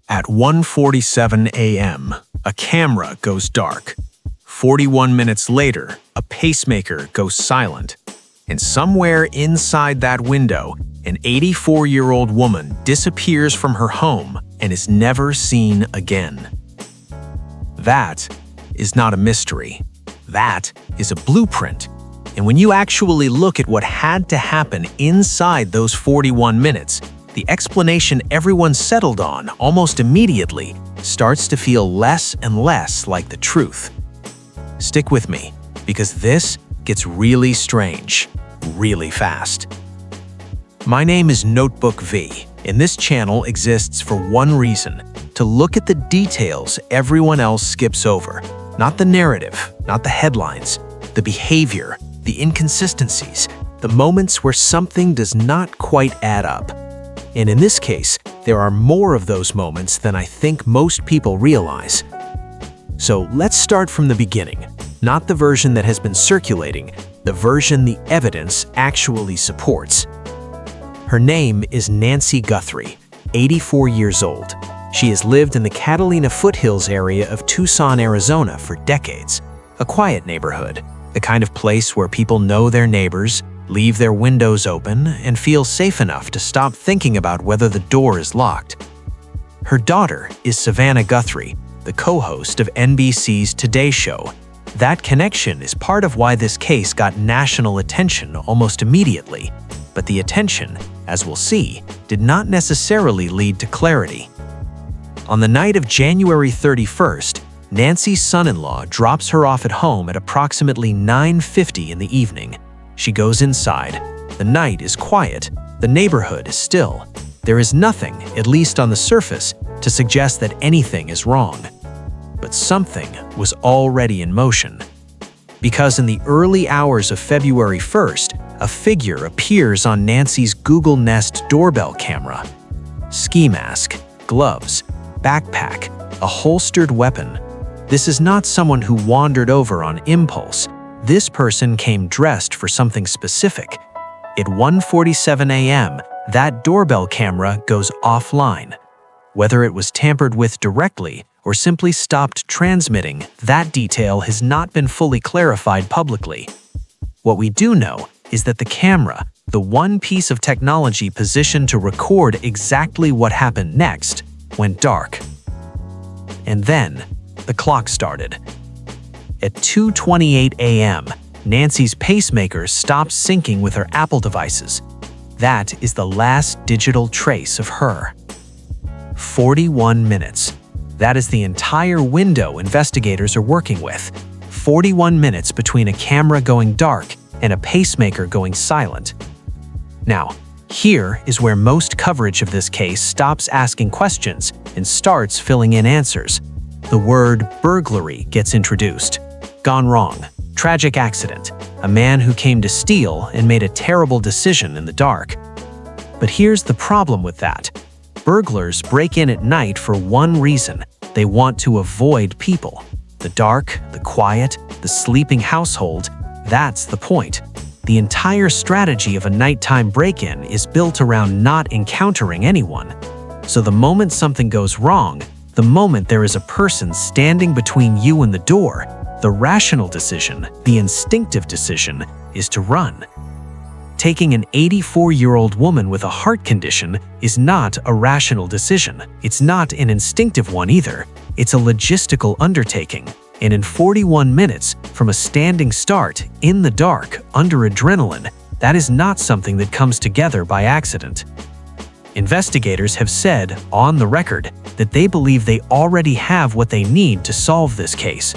At 1:47 a.m., a camera goes dark. 41 minutes later, a pacemaker goes silent. And somewhere inside that window, an 84-year-old woman disappears from her home and is never seen again. That is not a mystery. That is a blueprint. And when you actually look at what had to happen inside those 41 minutes, the explanation everyone settled on almost immediately starts to feel less and less like the truth. Stick with me, because this gets really strange, really fast. My name is Notebook V, and this channel exists for one reason: to look at the details everyone else skips over. Not the narrative, not the headlines, the behavior, the inconsistencies, the moments where something does not quite add up. And in this case, there are more of those moments than I think most people realize. So let's start from the beginning, not the version that has been circulating, the version the evidence actually supports. Her name is Nancy Guthrie, 84 years old. She has lived in the Catalina foothills area of Tucson, Arizona for decades. A quiet neighborhood, the kind of place where people know their neighbors, leave their windows open, and feel safe enough to stop thinking about whether the door is locked. Her daughter is Savannah Guthrie, the co-host of NBC's Today Show. That connection is part of why this case got national attention almost immediately. But the attention, as we'll see, did not necessarily lead to clarity. On the night of January 31st, Nancy's son-in-law drops her off at home at approximately 9:50 in the evening. She goes inside. The night is quiet. The neighborhood is still. There is nothing, at least on the surface, to suggest that anything is wrong. But something was already in motion. Because in the early hours of February 1st, a figure appears on Nancy's Google Nest doorbell camera. Ski mask, gloves, backpack, a holstered weapon. This is not someone who wandered over on impulse. This person came dressed for something specific. At 1:47 a.m., that doorbell camera goes offline. Whether it was tampered with directly or simply stopped transmitting, that detail has not been fully clarified publicly. What we do know is that the camera, the one piece of technology positioned to record exactly what happened next, went dark. And then, the clock started. At 2:28 a.m., Nancy's pacemaker stops syncing with her Apple devices. That is the last digital trace of her. 41 minutes. That is the entire window investigators are working with. 41 minutes between a camera going dark and a pacemaker going silent. Now, here is where most coverage of this case stops asking questions and starts filling in answers. The word burglary gets introduced. Gone wrong. Tragic accident. A man who came to steal and made a terrible decision in the dark. But here's the problem with that. Burglars break in at night for one reason. They want to avoid people. The dark, the quiet, the sleeping household, that's the point. The entire strategy of a nighttime break-in is built around not encountering anyone. So the moment something goes wrong, the moment there is a person standing between you and the door, the rational decision, the instinctive decision, is to run. Taking an 84-year-old woman with a heart condition is not a rational decision. It's not an instinctive one either. It's a logistical undertaking. And in 41 minutes, from a standing start, in the dark, under adrenaline, that is not something that comes together by accident. Investigators have said, on the record, that they believe they already have what they need to solve this case.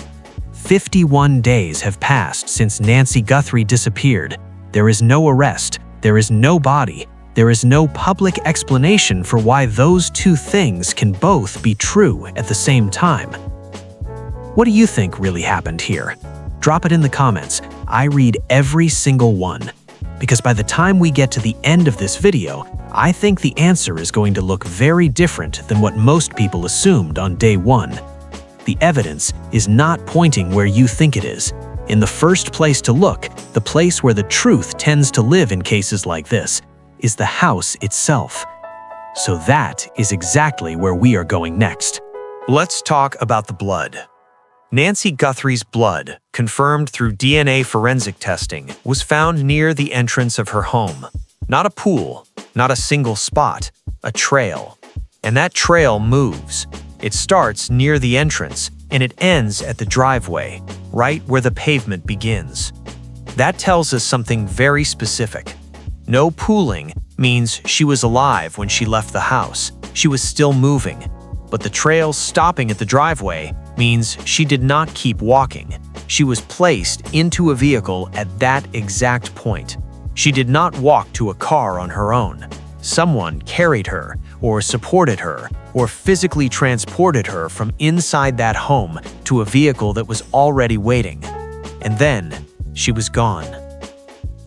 51 days have passed since Nancy Guthrie disappeared. There is no arrest, there is no body, there is no public explanation for why those two things can both be true at the same time. What do you think really happened here? Drop it in the comments. I read every single one. Because by the time we get to the end of this video, I think the answer is going to look very different than what most people assumed on day one. The evidence is not pointing where you think it is. In the first place to look, the place where the truth tends to live in cases like this, is the house itself. So that is exactly where we are going next. Let's talk about the blood. Nancy Guthrie's blood, confirmed through DNA forensic testing, was found near the entrance of her home. Not a pool, not a single spot, a trail. And that trail moves. It starts near the entrance and it ends at the driveway, right where the pavement begins. That tells us something very specific. No pooling means she was alive when she left the house. She was still moving. But the trail stopping at the driveway means she did not keep walking. She was placed into a vehicle at that exact point. She did not walk to a car on her own. Someone carried her, or supported her, or physically transported her from inside that home to a vehicle that was already waiting. And then, she was gone.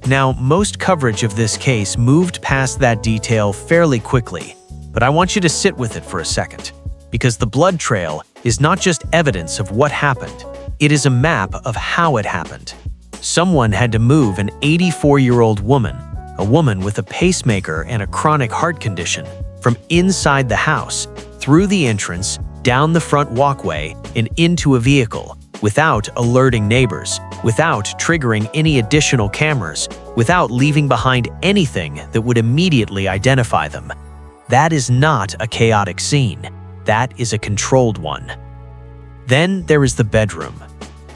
Now, most coverage of this case moved past that detail fairly quickly, but I want you to sit with it for a second, because the blood trail is not just evidence of what happened, it is a map of how it happened. Someone had to move an 84-year-old woman, a woman with a pacemaker and a chronic heart condition, from inside the house, through the entrance, down the front walkway, and into a vehicle, without alerting neighbors, without triggering any additional cameras, without leaving behind anything that would immediately identify them. That is not a chaotic scene. That is a controlled one. Then there is the bedroom.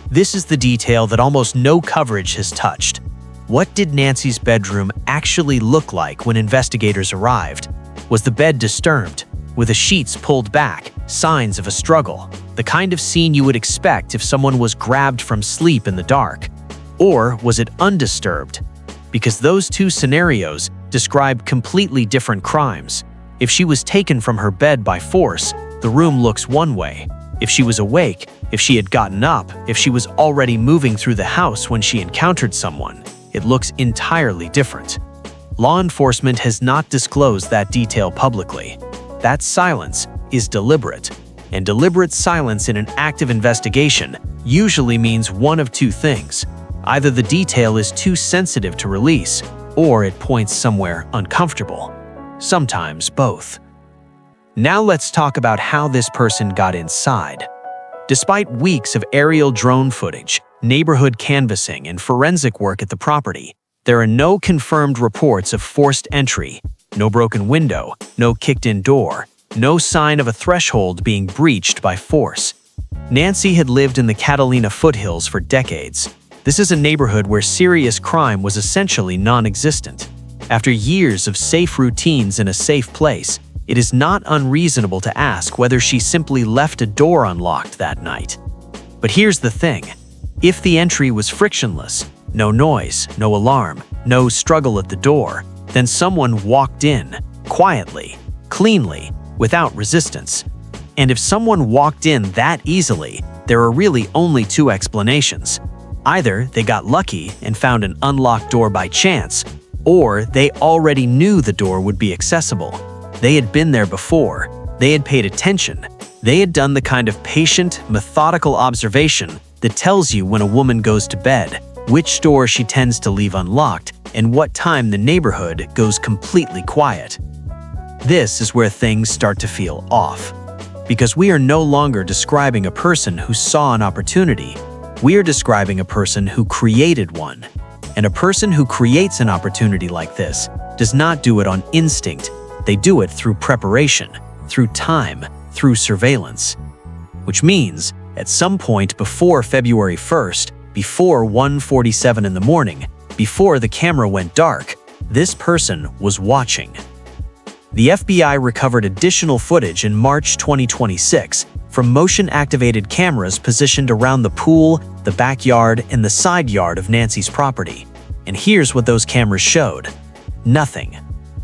This is the detail that almost no coverage has touched. What did Nancy's bedroom actually look like when investigators arrived? Was the bed disturbed, with the sheets pulled back, signs of a struggle, the kind of scene you would expect if someone was grabbed from sleep in the dark? Or was it undisturbed? Because those two scenarios describe completely different crimes. If she was taken from her bed by force, the room looks one way. If she was awake, if she had gotten up, if she was already moving through the house when she encountered someone, it looks entirely different. Law enforcement has not disclosed that detail publicly. That silence is deliberate, and deliberate silence in an active investigation usually means one of two things. Either the detail is too sensitive to release, or it points somewhere uncomfortable. Sometimes both. Now let's talk about how this person got inside. Despite weeks of aerial drone footage, neighborhood canvassing, and forensic work at the property, there are no confirmed reports of forced entry, no broken window, no kicked-in door, no sign of a threshold being breached by force. Nancy had lived in the Catalina foothills for decades. This is a neighborhood where serious crime was essentially non-existent. After years of safe routines in a safe place, it is not unreasonable to ask whether she simply left a door unlocked that night. But here's the thing. If the entry was frictionless, no noise, no alarm, no struggle at the door, then someone walked in, quietly, cleanly, without resistance. And if someone walked in that easily, there are really only two explanations. Either they got lucky and found an unlocked door by chance, or they already knew the door would be accessible. They had been there before. They had paid attention. They had done the kind of patient, methodical observation that tells you when a woman goes to bed, which door she tends to leave unlocked, and what time the neighborhood goes completely quiet. This is where things start to feel off. Because we are no longer describing a person who saw an opportunity. We are describing a person who created one. And a person who creates an opportunity like this does not do it on instinct. They do it through preparation, through time, through surveillance. Which means, at some point before February 1st, before 1:47 in the morning, before the camera went dark, this person was watching. The FBI recovered additional footage in March 2026 from motion-activated cameras positioned around the pool, the backyard, and the side yard of Nancy's property. And here's what those cameras showed. Nothing.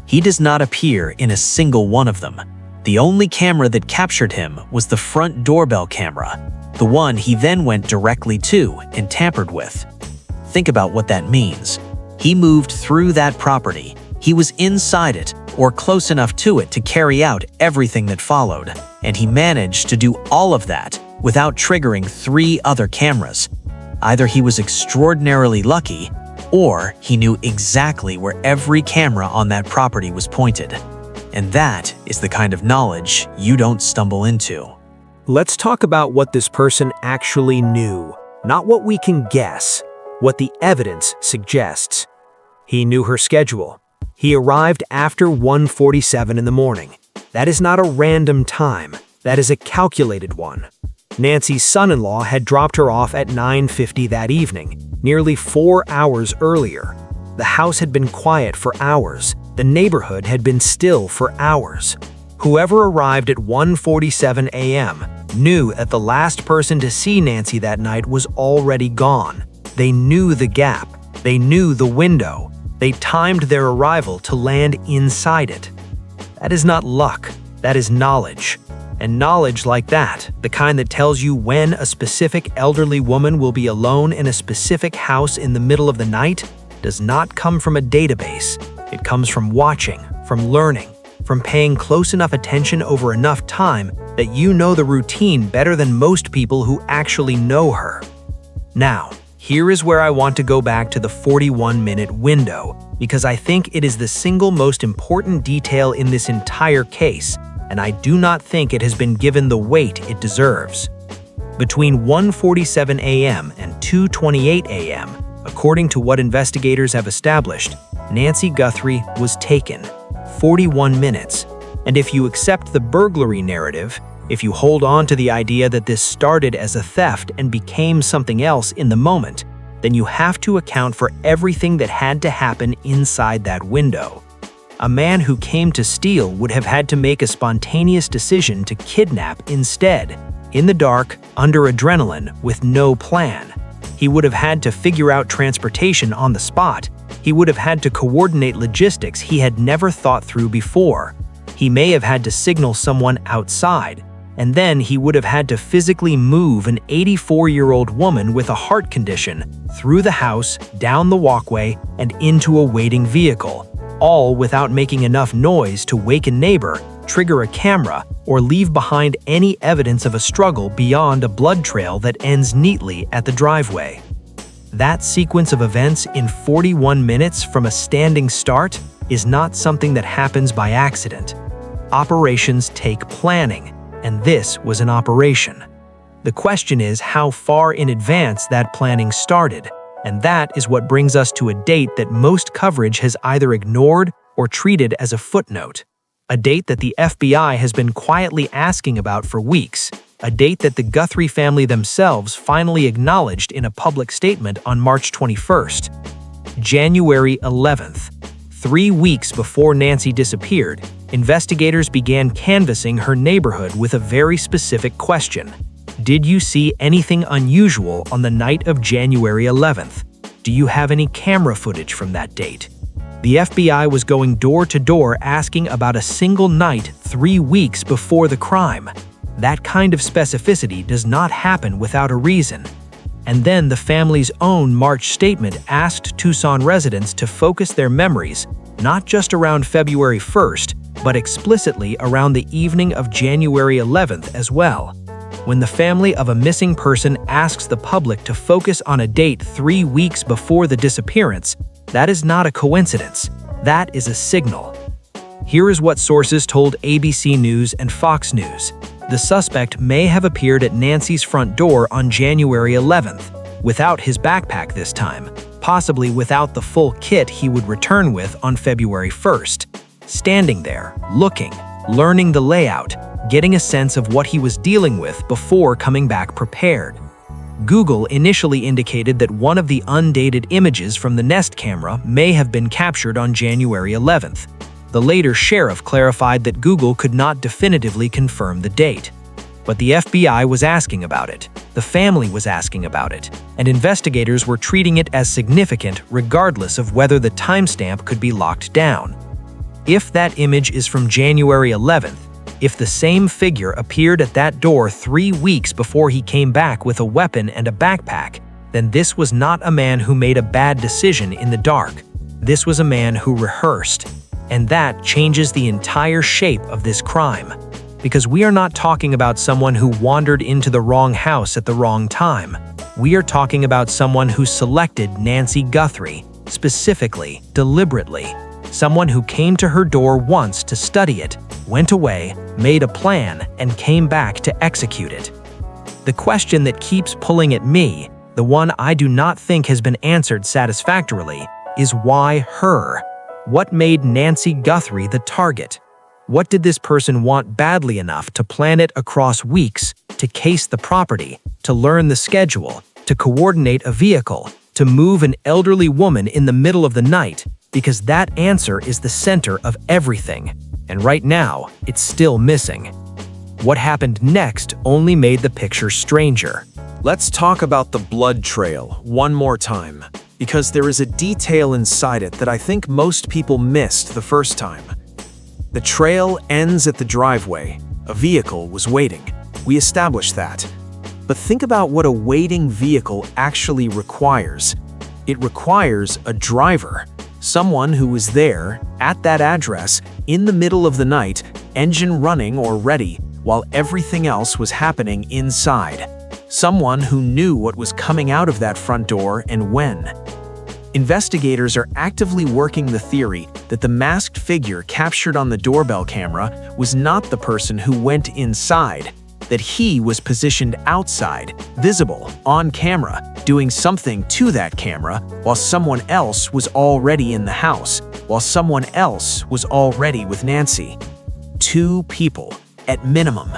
He does not appear in a single one of them. The only camera that captured him was the front doorbell camera, the one he then went directly to and tampered with. Think about what that means. He moved through that property. He was inside it, or close enough to it to carry out everything that followed, and he managed to do all of that without triggering 3 other cameras. Either he was extraordinarily lucky, or he knew exactly where every camera on that property was pointed. And that is the kind of knowledge you don't stumble into. Let's talk about what this person actually knew, not what we can guess, what the evidence suggests. He knew her schedule. He arrived after 1:47 in the morning. That is not a random time. That is a calculated one. Nancy's son-in-law had dropped her off at 9:50 that evening, nearly 4 hours earlier. The house had been quiet for hours. The neighborhood had been still for hours. Whoever arrived at 1:47 a.m. knew that the last person to see Nancy that night was already gone. They knew the gap. They knew the window. They timed their arrival to land inside it. That is not luck. That is knowledge. And knowledge like that, the kind that tells you when a specific elderly woman will be alone in a specific house in the middle of the night, does not come from a database. It comes from watching, from learning, from paying close enough attention over enough time that you know the routine better than most people who actually know her. Now, here is where I want to go back to the 41-minute window, because I think it is the single most important detail in this entire case, and I do not think it has been given the weight it deserves. Between 1:47 a.m. and 2:28 a.m., according to what investigators have established, Nancy Guthrie was taken. 41 minutes. And if you accept the burglary narrative, if you hold on to the idea that this started as a theft and became something else in the moment, then you have to account for everything that had to happen inside that window. A man who came to steal would have had to make a spontaneous decision to kidnap instead, in the dark, under adrenaline, with no plan. He would have had to figure out transportation on the spot. He would have had to coordinate logistics he had never thought through before. He may have had to signal someone outside, and then he would have had to physically move an 84-year-old woman with a heart condition through the house, down the walkway, and into a waiting vehicle, all without making enough noise to wake a neighbor, trigger a camera, or leave behind any evidence of a struggle beyond a blood trail that ends neatly at the driveway. That sequence of events in 41 minutes from a standing start is not something that happens by accident. Operations take planning, and this was an operation. The question is how far in advance that planning started, and that is what brings us to a date that most coverage has either ignored or treated as a footnote. A date that the FBI has been quietly asking about for weeks. A date that the Guthrie family themselves finally acknowledged in a public statement on March 21st. January 11th. 3 weeks before Nancy disappeared, investigators began canvassing her neighborhood with a very specific question. Did you see anything unusual on the night of January 11th? Do you have any camera footage from that date? The FBI was going door to door asking about a single night 3 weeks before the crime. That kind of specificity does not happen without a reason. And then the family's own March statement asked Tucson residents to focus their memories not just around February 1st, but explicitly around the evening of January 11th as well. When the family of a missing person asks the public to focus on a date 3 weeks before the disappearance, that is not a coincidence. That is a signal. Here is what sources told ABC News and Fox News. The suspect may have appeared at Nancy's front door on January 11th, without his backpack this time, possibly without the full kit he would return with on February 1st. Standing there, looking, learning the layout, getting a sense of what he was dealing with before coming back prepared. Google initially indicated that one of the undated images from the Nest camera may have been captured on January 11th. The later sheriff clarified that Google could not definitively confirm the date. But the FBI was asking about it, the family was asking about it, and investigators were treating it as significant regardless of whether the timestamp could be locked down. If that image is from January 11th, if the same figure appeared at that door 3 weeks before he came back with a weapon and a backpack, then this was not a man who made a bad decision in the dark. This was a man who rehearsed. And that changes the entire shape of this crime. Because we are not talking about someone who wandered into the wrong house at the wrong time. We are talking about someone who selected Nancy Guthrie, specifically, deliberately. Someone who came to her door once to study it, went away, made a plan, and came back to execute it. The question that keeps pulling at me, the one I do not think has been answered satisfactorily, is why her? What made Nancy Guthrie the target? What did this person want badly enough to plan it across weeks, to case the property, to learn the schedule, to coordinate a vehicle, to move an elderly woman in the middle of the night? Because that answer is the center of everything, and right now, it's still missing. What happened next only made the picture stranger. Let's talk about the blood trail one more time, because there is a detail inside it that I think most people missed the first time. The trail ends at the driveway. A vehicle was waiting. We established that. But think about what a waiting vehicle actually requires. It requires a driver. Someone who was there, at that address, in the middle of the night, engine running or ready, while everything else was happening inside. Someone who knew what was coming out of that front door and when. Investigators are actively working the theory that the masked figure captured on the doorbell camera was not the person who went inside, that he was positioned outside, visible, on camera, doing something to that camera, while someone else was already in the house, while someone else was already with Nancy. 2 people, at minimum.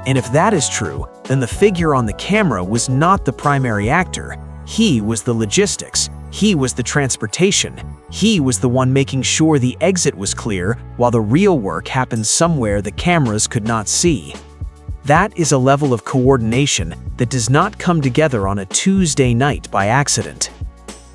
And if that is true, then the figure on the camera was not the primary actor. He was the logistics. He was the transportation. He was the one making sure the exit was clear, while the real work happened somewhere the cameras could not see. That is a level of coordination that does not come together on a Tuesday night by accident.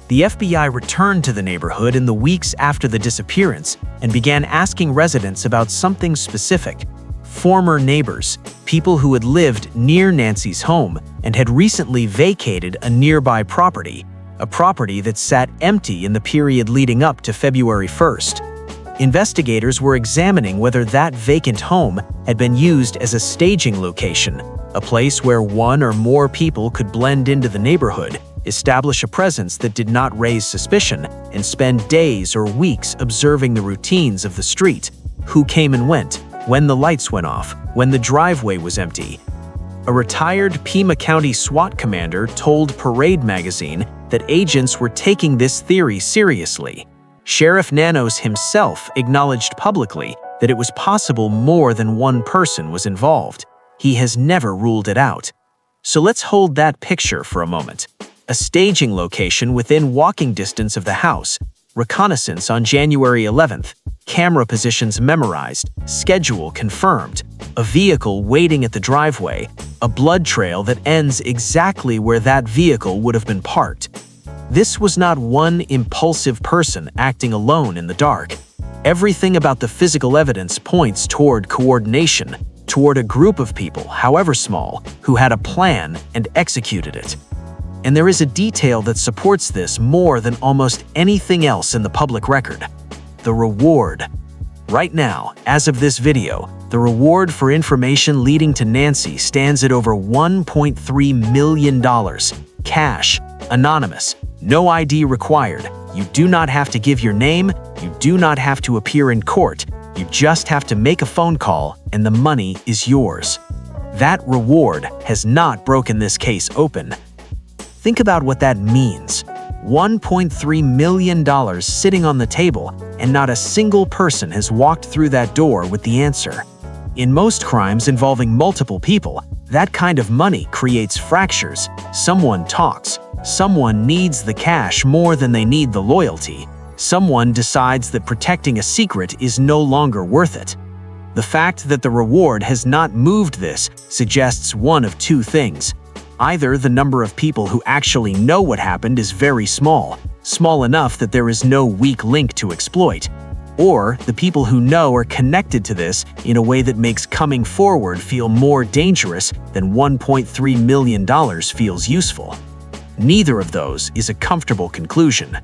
The FBI returned to the neighborhood in the weeks after the disappearance and began asking residents about something specific. Former neighbors, people who had lived near Nancy's home and had recently vacated a nearby property, a property that sat empty in the period leading up to February 1st. Investigators were examining whether that vacant home had been used as a staging location, a place where one or more people could blend into the neighborhood, establish a presence that did not raise suspicion, and spend days or weeks observing the routines of the street, who came and went, when the lights went off, when the driveway was empty. A retired Pima County SWAT commander told Parade magazine that agents were taking this theory seriously. Sheriff Nanos himself acknowledged publicly that it was possible more than one person was involved. He has never ruled it out. So let's hold that picture for a moment. A staging location within walking distance of the house, reconnaissance on January 11th, camera positions memorized, schedule confirmed, a vehicle waiting at the driveway, a blood trail that ends exactly where that vehicle would have been parked. This was not one impulsive person acting alone in the dark. Everything about the physical evidence points toward coordination, toward a group of people, however small, who had a plan and executed it. And there is a detail that supports this more than almost anything else in the public record: the reward. Right now, as of this video, the reward for information leading to Nancy stands at over $1.3 million. Cash, anonymous, no ID required. You do not have to give your name, you do not have to appear in court, you just have to make a phone call and the money is yours. That reward has not broken this case open. Think about what that means. $1.3 million sitting on the table, and not a single person has walked through that door with the answer. In most crimes involving multiple people, that kind of money creates fractures. Someone talks. Someone needs the cash more than they need the loyalty. Someone decides that protecting a secret is no longer worth it. The fact that the reward has not moved this suggests one of 2 things. Either the number of people who actually know what happened is very small, small enough that there is no weak link to exploit, or the people who know are connected to this in a way that makes coming forward feel more dangerous than $1.3 million feels useful. Neither of those is a comfortable conclusion.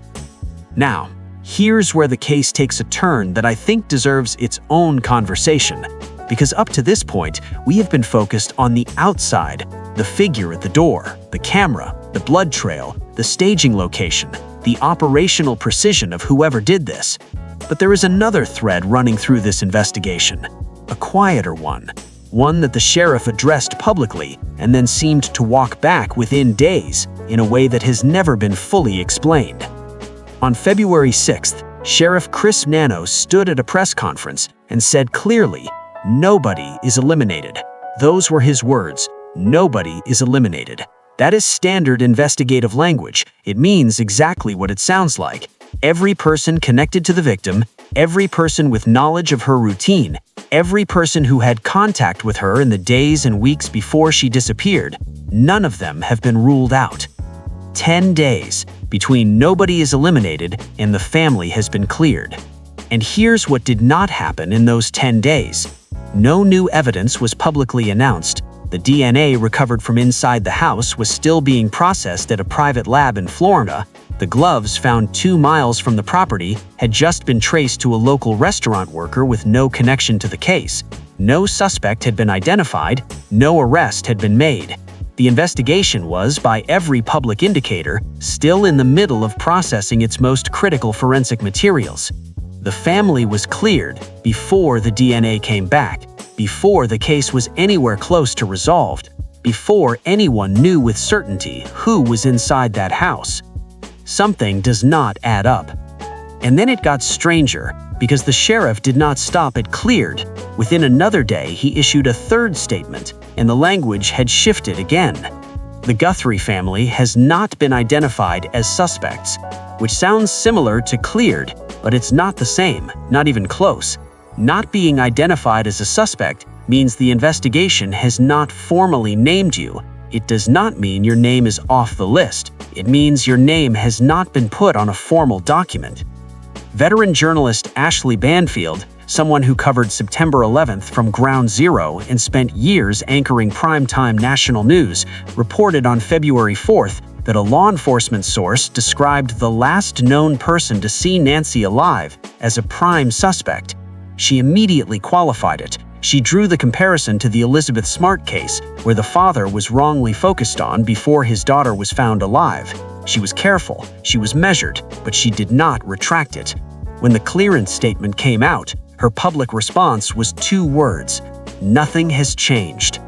Now, here's where the case takes a turn that I think deserves its own conversation, because up to this point, we have been focused on the outside, the figure at the door, the camera, the blood trail, the staging location, the operational precision of whoever did this. But there is another thread running through this investigation, a quieter one that the sheriff addressed publicly and then seemed to walk back within days in a way that has never been fully explained. On February 6th, Sheriff Chris Nano stood at a press conference and said clearly, "Nobody is eliminated." Those were his words, "Nobody is eliminated." That is standard investigative language. It means exactly what it sounds like. Every person connected to the victim, every person with knowledge of her routine, every person who had contact with her in the days and weeks before she disappeared, none of them have been ruled out. 10 days between nobody is eliminated and the family has been cleared. And here's what did not happen in those 10 days. No new evidence was publicly announced. The DNA recovered from inside the house was still being processed at a private lab in Florida. The gloves found 2 miles from the property had just been traced to a local restaurant worker with no connection to the case. No suspect had been identified, no arrest had been made. The investigation was, by every public indicator, still in the middle of processing its most critical forensic materials. The family was cleared before the DNA came back, before the case was anywhere close to resolved, before anyone knew with certainty who was inside that house. Something does not add up. And then it got stranger, because the sheriff did not stop at cleared. Within another day, he issued a third statement, and the language had shifted again. The Guthrie family has not been identified as suspects, which sounds similar to cleared, but it's not the same, not even close. Not being identified as a suspect means the investigation has not formally named you. It does not mean your name is off the list. It means your name has not been put on a formal document. Veteran journalist Ashley Banfield, someone who covered September 11th from ground zero and spent years anchoring primetime national news, reported on February 4th that a law enforcement source described the last known person to see Nancy alive as a prime suspect. She immediately qualified it. She drew the comparison to the Elizabeth Smart case, where the father was wrongly focused on before his daughter was found alive. She was careful, she was measured, but she did not retract it. When the clearance statement came out, her public response was 2 words: "Nothing has changed."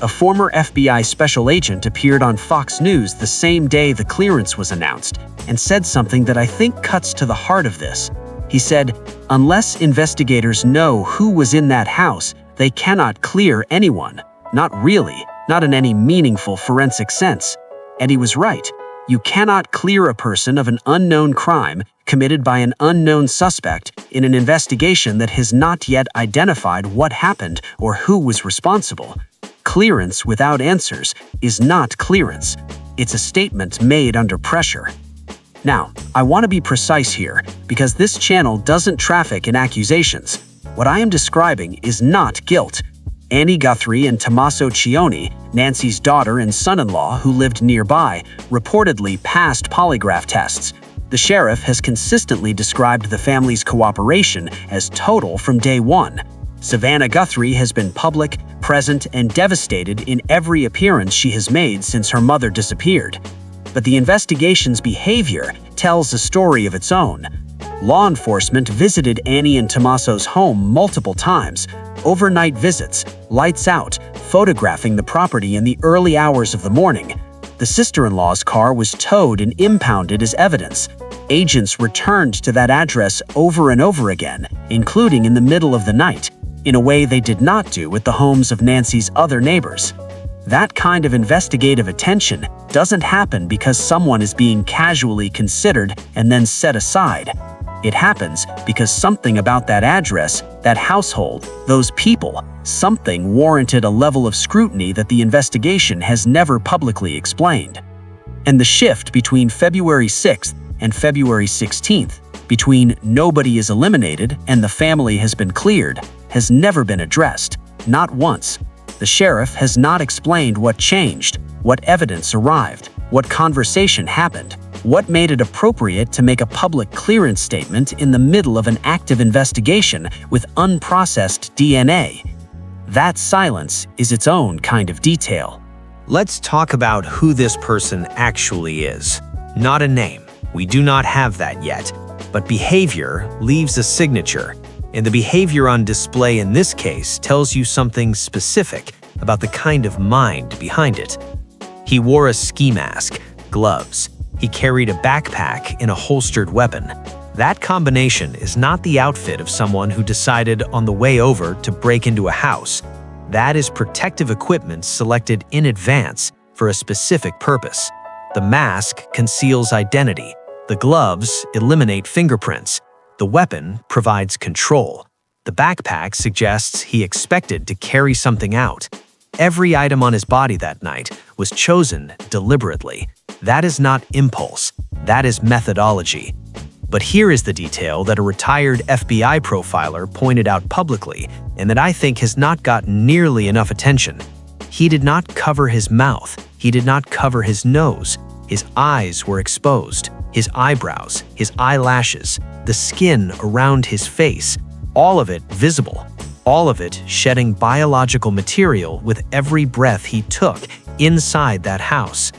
A former FBI special agent appeared on Fox News the same day the clearance was announced and said something that I think cuts to the heart of this. He said, "Unless investigators know who was in that house, they cannot clear anyone. Not really, not in any meaningful forensic sense." And he was right. You cannot clear a person of an unknown crime committed by an unknown suspect in an investigation that has not yet identified what happened or who was responsible. Clearance without answers is not clearance. It's a statement made under pressure. Now, I want to be precise here, because this channel doesn't traffic in accusations. What I am describing is not guilt. Annie Guthrie and Tommaso Cioni, Nancy's daughter and son-in-law who lived nearby, reportedly passed polygraph tests. The sheriff has consistently described the family's cooperation as total from day one. Savannah Guthrie has been public, present, and devastated in every appearance she has made since her mother disappeared. But the investigation's behavior tells a story of its own. Law enforcement visited Annie and Tommaso's home multiple times, overnight visits, lights out, photographing the property in the early hours of the morning. The sister-in-law's car was towed and impounded as evidence. Agents returned to that address over and over again, including in the middle of the night, in a way they did not do at the homes of Nancy's other neighbors. That kind of investigative attention doesn't happen because someone is being casually considered and then set aside. It happens because something about that address, that household, those people, something warranted a level of scrutiny that the investigation has never publicly explained. And the shift between February 6th and February 16th, between nobody is eliminated and the family has been cleared, has never been addressed, not once. The sheriff has not explained what changed, what evidence arrived, what conversation happened, what made it appropriate to make a public clearance statement in the middle of an active investigation with unprocessed DNA. That silence is its own kind of detail. Let's talk about who this person actually is. Not a name. We do not have that yet. but behavior leaves a signature, and the behavior on display in this case tells you something specific about the kind of mind behind it. He wore a ski mask, gloves. He carried a backpack and a holstered weapon. That combination is not the outfit of someone who decided on the way over to break into a house. That is protective equipment selected in advance for a specific purpose. The mask conceals identity. The gloves eliminate fingerprints. The weapon provides control. The backpack suggests he expected to carry something out. Every item on his body that night was chosen deliberately. That is not impulse. That is methodology. But here is the detail that a retired FBI profiler pointed out publicly and that I think has not gotten nearly enough attention. He did not cover his mouth. He did not cover his nose. His eyes were exposed. His eyebrows, his eyelashes, the skin around his face, all of it visible. All of it shedding biological material with every breath he took inside that house.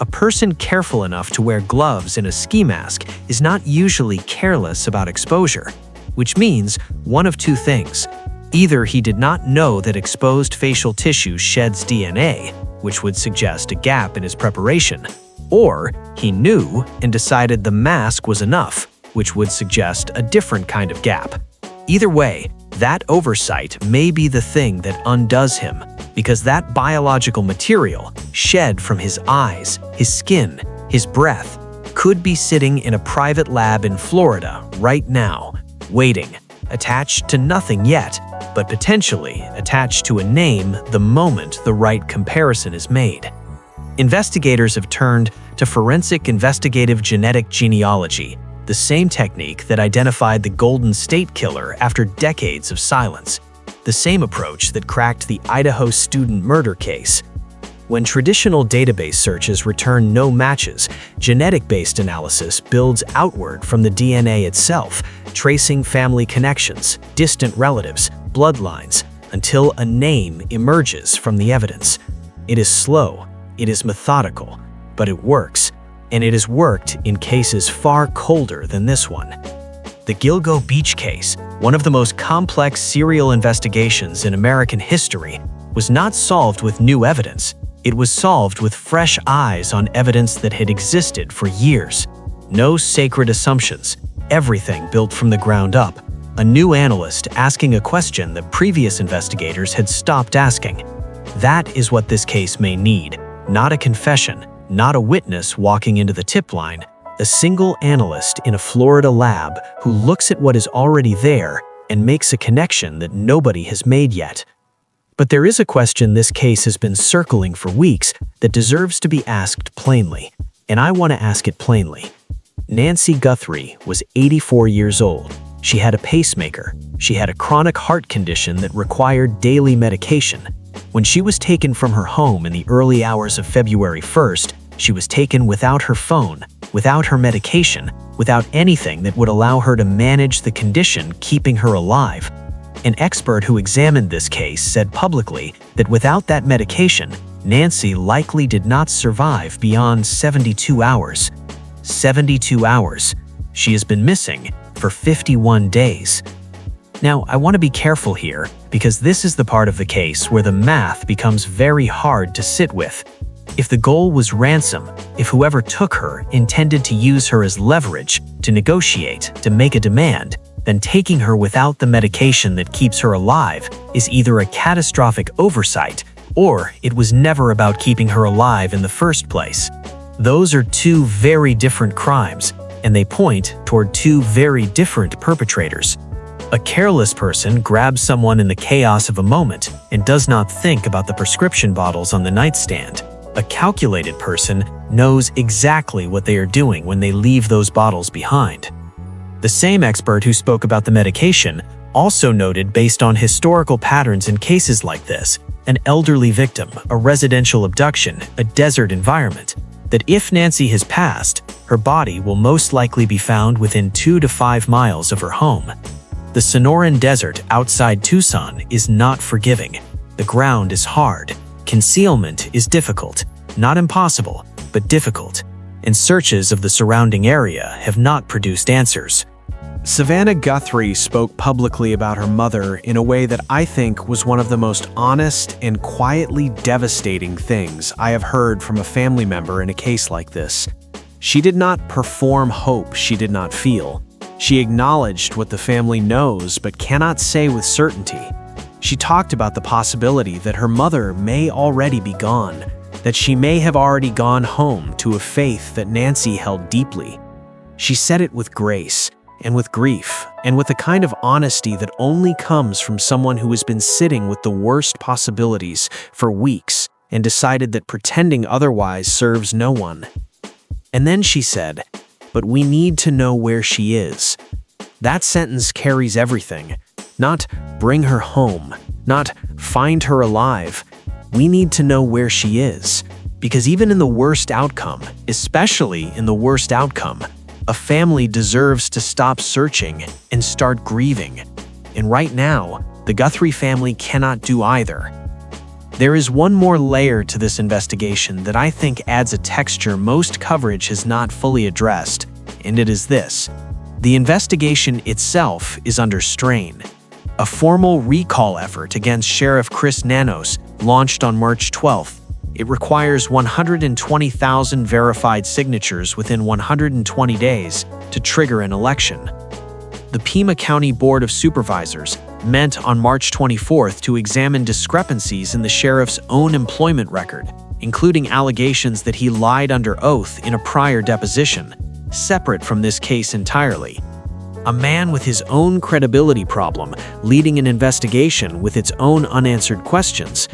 A person careful enough to wear gloves and a ski mask is not usually careless about exposure, which means one of two things. Either he did not know that exposed facial tissue sheds DNA, which would suggest a gap in his preparation, or he knew and decided the mask was enough, which would suggest a different kind of gap. Either way, that oversight may be the thing that undoes him, because that biological material, shed from his eyes, his skin, his breath, could be sitting in a private lab in Florida right now, waiting, attached to nothing yet, but potentially attached to a name the moment the right comparison is made. Investigators have turned to forensic investigative genetic genealogy, the same technique that identified the Golden State Killer after decades of silence, the same approach that cracked the Idaho student murder case. When traditional database searches return no matches, genetic-based analysis builds outward from the DNA itself, tracing family connections, distant relatives, bloodlines, until a name emerges from the evidence. It is slow, it is methodical, but it works. And it has worked in cases far colder than this one. The Gilgo Beach case, one of the most complex serial investigations in American history, was not solved with new evidence. It was solved with fresh eyes on evidence that had existed for years. No sacred assumptions, everything built from the ground up. A new analyst asking a question that previous investigators had stopped asking. That is what this case may need, not a confession, not a witness walking into the tip line, a single analyst in a Florida lab who looks at what is already there and makes a connection that nobody has made yet. But there is a question this case has been circling for weeks that deserves to be asked plainly, and I want to ask it plainly. Nancy Guthrie was 84 years old. She had a pacemaker. She had a chronic heart condition that required daily medication. When she was taken from her home in the early hours of February 1st, she was taken without her phone, without her medication, without anything that would allow her to manage the condition keeping her alive. An expert who examined this case said publicly that without that medication, Nancy likely did not survive beyond 72 hours. 72 hours. She has been missing for 51 days. Now, I want to be careful here because this is the part of the case where the math becomes very hard to sit with. If the goal was ransom, if whoever took her intended to use her as leverage, to negotiate, to make a demand, then taking her without the medication that keeps her alive is either a catastrophic oversight or it was never about keeping her alive in the first place. Those are two very different crimes, and they point toward two very different perpetrators. A careless person grabs someone in the chaos of a moment and does not think about the prescription bottles on the nightstand. A calculated person knows exactly what they are doing when they leave those bottles behind. The same expert who spoke about the medication also noted, based on historical patterns in cases like this, an elderly victim, a residential abduction, a desert environment, that if Nancy has passed, her body will most likely be found within 2 to 5 miles of her home. The Sonoran Desert outside Tucson is not forgiving. The ground is hard. Concealment is difficult, not impossible, but difficult, and searches of the surrounding area have not produced answers. Savannah Guthrie spoke publicly about her mother in a way that I think was one of the most honest and quietly devastating things I have heard from a family member in a case like this. She did not perform hope she did not feel. She acknowledged what the family knows but cannot say with certainty. She talked about the possibility that her mother may already be gone, that she may have already gone home to a faith that Nancy held deeply. She said it with grace, and with grief, and with a kind of honesty that only comes from someone who has been sitting with the worst possibilities for weeks and decided that pretending otherwise serves no one. And then she said, "But we need to know where she is." That sentence carries everything. Not bring her home, not find her alive. We need to know where she is. Because even in the worst outcome, especially in the worst outcome, a family deserves to stop searching and start grieving. And right now, the Guthrie family cannot do either. There is one more layer to this investigation that I think adds a texture most coverage has not fully addressed, and it is this. The investigation itself is under strain. A formal recall effort against Sheriff Chris Nanos launched on March 12th. It requires 120,000 verified signatures within 120 days to trigger an election. The Pima County Board of Supervisors met on March 24th to examine discrepancies in the sheriff's own employment record, including allegations that he lied under oath in a prior deposition, separate from this case entirely. A man with his own credibility problem leading an investigation with its own unanswered questions.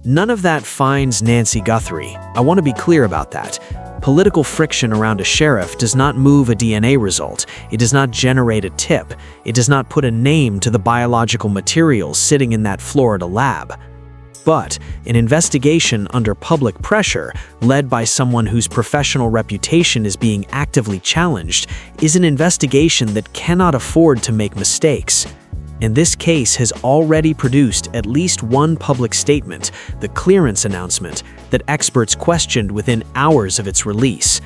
None of that finds Nancy Guthrie. I want to be clear about that. Political friction around a sheriff does not move a DNA result. It does not generate a tip. It does not put a name to the biological materials sitting in that Florida lab. But an investigation under public pressure, led by someone whose professional reputation is being actively challenged, is an investigation that cannot afford to make mistakes. And this case has already produced at least one public statement, the clearance announcement, that experts questioned within hours of its release.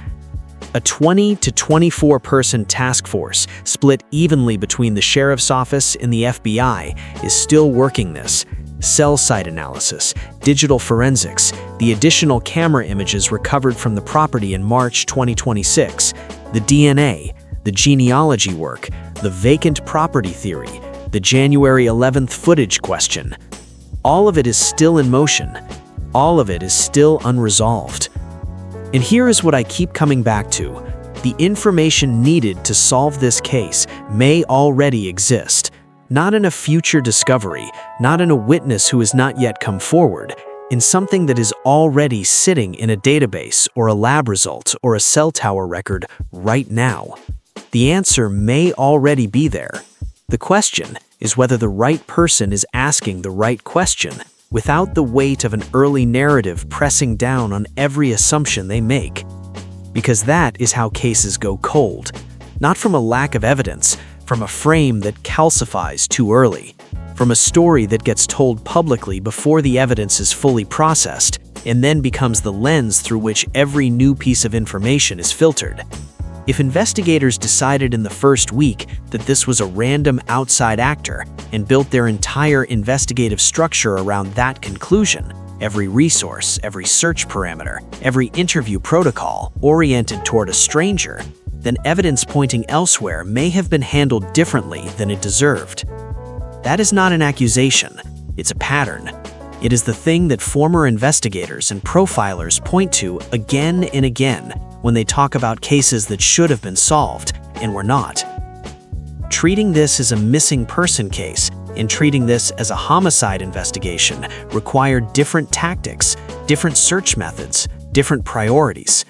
A 20 to 24 person task force, split evenly between the sheriff's office and the FBI, is still working this. Cell site analysis, digital forensics, the additional camera images recovered from the property in March 2026, the DNA, the genealogy work, the vacant property theory, the January 11th footage question. All of it is still in motion. All of it is still unresolved. And here is what I keep coming back to. The information needed to solve this case may already exist. Not in a future discovery, not in a witness who has not yet come forward, in something that is already sitting in a database or a lab result or a cell tower record right now. The answer may already be there. The question is whether the right person is asking the right question without the weight of an early narrative pressing down on every assumption they make. Because that is how cases go cold, not from a lack of evidence, from a frame that calcifies too early, from a story that gets told publicly before the evidence is fully processed and then becomes the lens through which every new piece of information is filtered. If investigators decided in the first week that this was a random outside actor and built their entire investigative structure around that conclusion, every resource, every search parameter, every interview protocol oriented toward a stranger, then evidence pointing elsewhere may have been handled differently than it deserved. That is not an accusation, it's a pattern. It is the thing that former investigators and profilers point to again and again when they talk about cases that should have been solved and were not. Treating this as a missing person case and treating this as a homicide investigation require different tactics, different search methods, different priorities.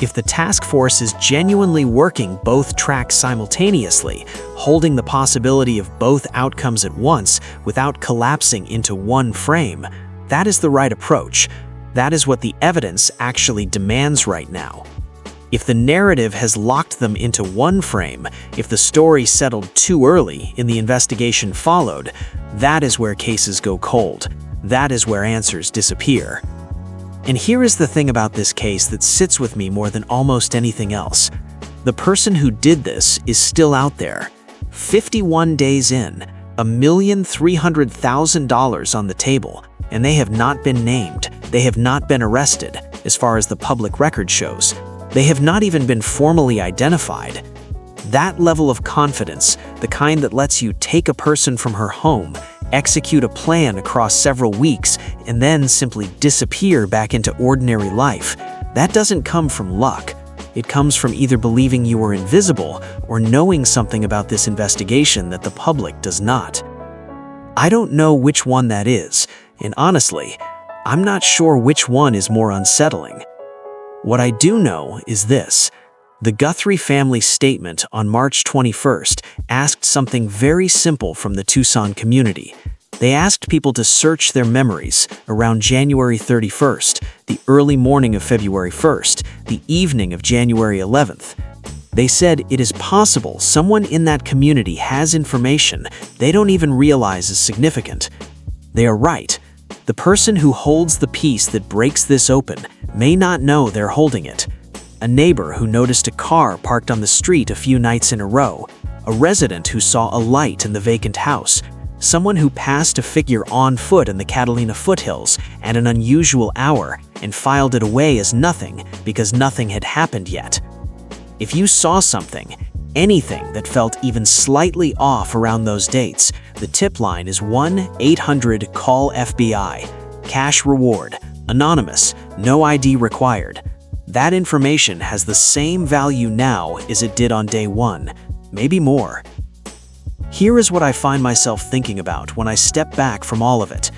If the task force is genuinely working both tracks simultaneously, holding the possibility of both outcomes at once without collapsing into one frame, that is the right approach. That is what the evidence actually demands right now. If the narrative has locked them into one frame, if the story settled too early and the investigation followed, that is where cases go cold. That is where answers disappear. And here is the thing about this case that sits with me more than almost anything else. The person who did this is still out there. 51 days in, $1,300,000 on the table, and they have not been named. They have not been arrested, as far as the public record shows. They have not even been formally identified. That level of confidence, the kind that lets you take a person from her home, execute a plan across several weeks, and then simply disappear back into ordinary life, that doesn't come from luck. It comes from either believing you are invisible or knowing something about this investigation that the public does not. I don't know which one that is, and honestly, I'm not sure which one is more unsettling. What I do know is this. The Guthrie family statement on March 21st asked something very simple from the Tucson community. They asked people to search their memories around January 31st, the early morning of February 1st, the evening of January 11th. They said it is possible someone in that community has information they don't even realize is significant. They are right. The person who holds the piece that breaks this open may not know they're holding it. A neighbor who noticed a car parked on the street a few nights in a row, a resident who saw a light in the vacant house, someone who passed a figure on foot in the Catalina foothills at an unusual hour and filed it away as nothing because nothing had happened yet. If you saw something, anything that felt even slightly off around those dates, the tip line is 1-800-CALL-FBI. Cash reward, anonymous, no ID required. That information has the same value now as it did on day one, maybe more. Here is what I find myself thinking about when I step back from all of it.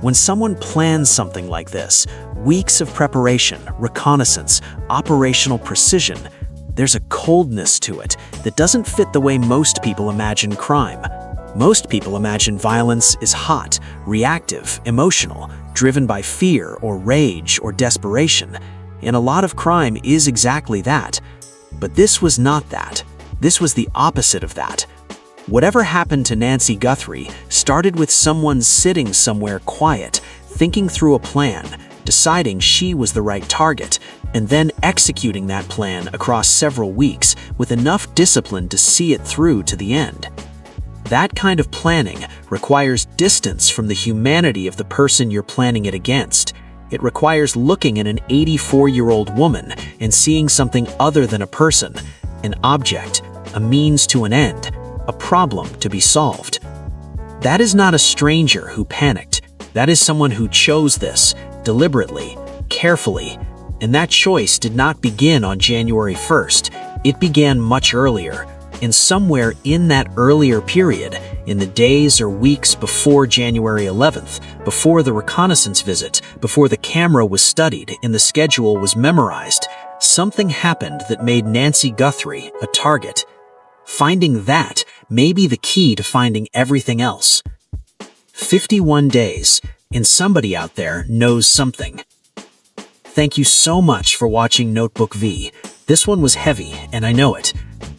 When someone plans something like this, weeks of preparation, reconnaissance, operational precision, there's a coldness to it that doesn't fit the way most people imagine crime. Most people imagine violence is hot, reactive, emotional, driven by fear or rage or desperation. And a lot of crime is exactly that. But this was not that. This was the opposite of that. Whatever happened to Nancy Guthrie started with someone sitting somewhere quiet, thinking through a plan, deciding she was the right target, and then executing that plan across several weeks with enough discipline to see it through to the end. That kind of planning requires distance from the humanity of the person you're planning it against. It requires looking at an 84-year-old woman and seeing something other than a person, an object, a means to an end, a problem to be solved. That is not a stranger who panicked. That is someone who chose this, deliberately, carefully, and that choice did not begin on January 1st. It began much earlier, and somewhere in that earlier period, in the days or weeks before January 11th, before the reconnaissance visit, before the camera was studied and the schedule was memorized, something happened that made Nancy Guthrie a target. Finding that may be the key to finding everything else. 51 days, and somebody out there knows something. Thank you so much for watching Notebook V. This one was heavy, and I know it.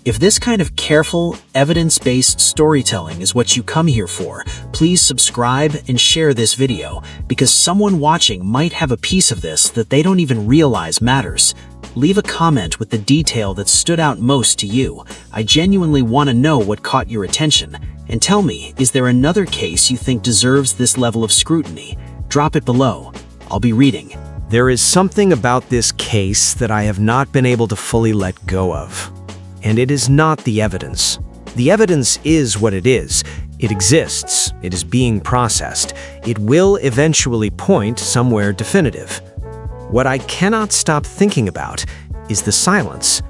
If this kind of careful, evidence-based storytelling is what you come here for, please subscribe and share this video, because someone watching might have a piece of this that they don't even realize matters. Leave a comment with the detail that stood out most to you. I genuinely want to know what caught your attention. And tell me, is there another case you think deserves this level of scrutiny? Drop it below. I'll be reading. There is something about this case that I have not been able to fully let go of. And it is not the evidence. The evidence is what it is. It exists. It is being processed. It will eventually point somewhere definitive. What I cannot stop thinking about is the silence.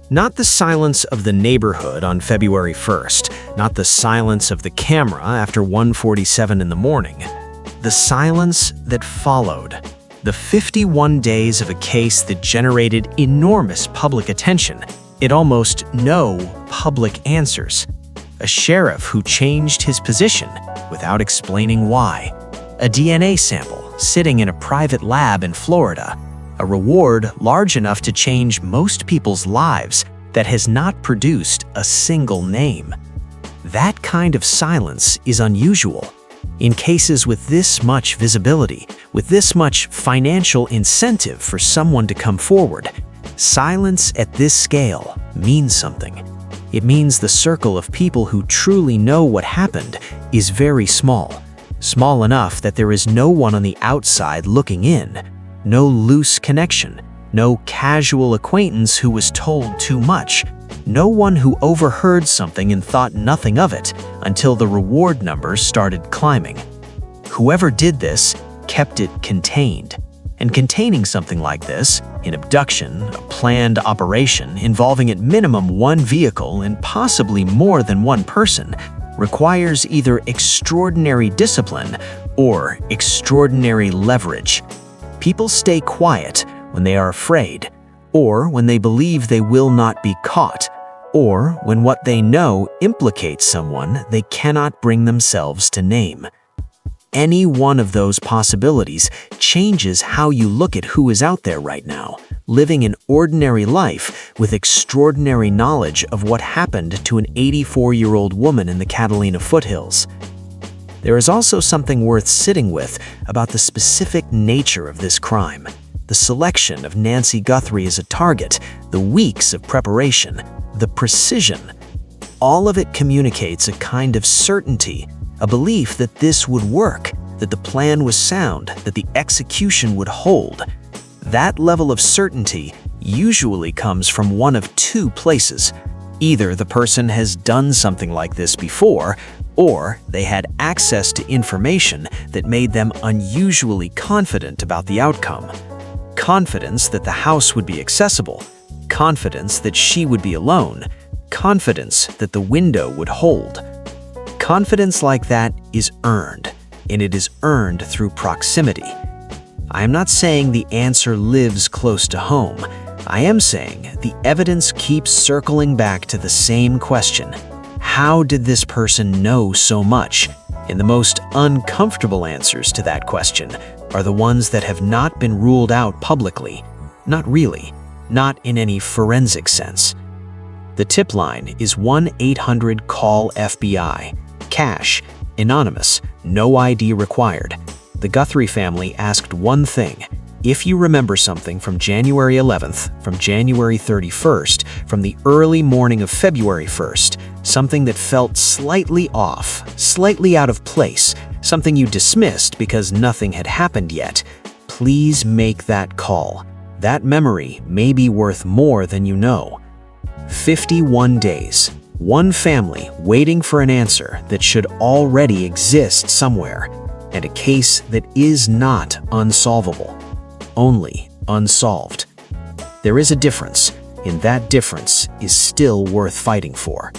Not the silence of the neighborhood on February 1st, not the silence of the camera after 1:47 in the morning. The silence that followed. The 51 days of a case that generated enormous public attention, yet almost no public answers. A sheriff who changed his position without explaining why. A DNA sample sitting in a private lab in Florida. A reward large enough to change most people's lives that has not produced a single name. That kind of silence is unusual. In cases with this much visibility, with this much financial incentive for someone to come forward, silence at this scale means something. It means the circle of people who truly know what happened is very small. Small enough that there is no one on the outside looking in, no loose connection, no casual acquaintance who was told too much, no one who overheard something and thought nothing of it until the reward numbers started climbing. Whoever did this kept it contained. And containing something like this, an abduction, a planned operation involving at minimum one vehicle and possibly more than one person, requires either extraordinary discipline or extraordinary leverage. People stay quiet when they are afraid, or when they believe they will not be caught, or when what they know implicates someone they cannot bring themselves to name. Any one of those possibilities changes how you look at who is out there right now, living an ordinary life with extraordinary knowledge of what happened to an 84-year-old woman in the Catalina foothills. There is also something worth sitting with about the specific nature of this crime. The selection of Nancy Guthrie as a target, the weeks of preparation, the precision. All of it communicates a kind of certainty, a belief that this would work, that the plan was sound, that the execution would hold. That level of certainty usually comes from one of two places. Either the person has done something like this before, or they had access to information that made them unusually confident about the outcome. Confidence that the house would be accessible, confidence that she would be alone, confidence that the window would hold. Confidence like that is earned, and it is earned through proximity. I am not saying the answer lives close to home. I am saying the evidence keeps circling back to the same question. How did this person know so much? And the most uncomfortable answers to that question are the ones that have not been ruled out publicly. Not really, not in any forensic sense. The tip line is 1-800-CALL-FBI. Cash, anonymous, no ID required. The Guthrie family asked one thing: if you remember something from January 11th, from January 31st, from the early morning of February 1st, something that felt slightly off, slightly out of place, something you dismissed because nothing had happened yet, please make that call. That memory may be worth more than you know. 51 days. One family waiting for an answer that should already exist somewhere, and a case that is not unsolvable, only unsolved. There is a difference, and that difference is still worth fighting for.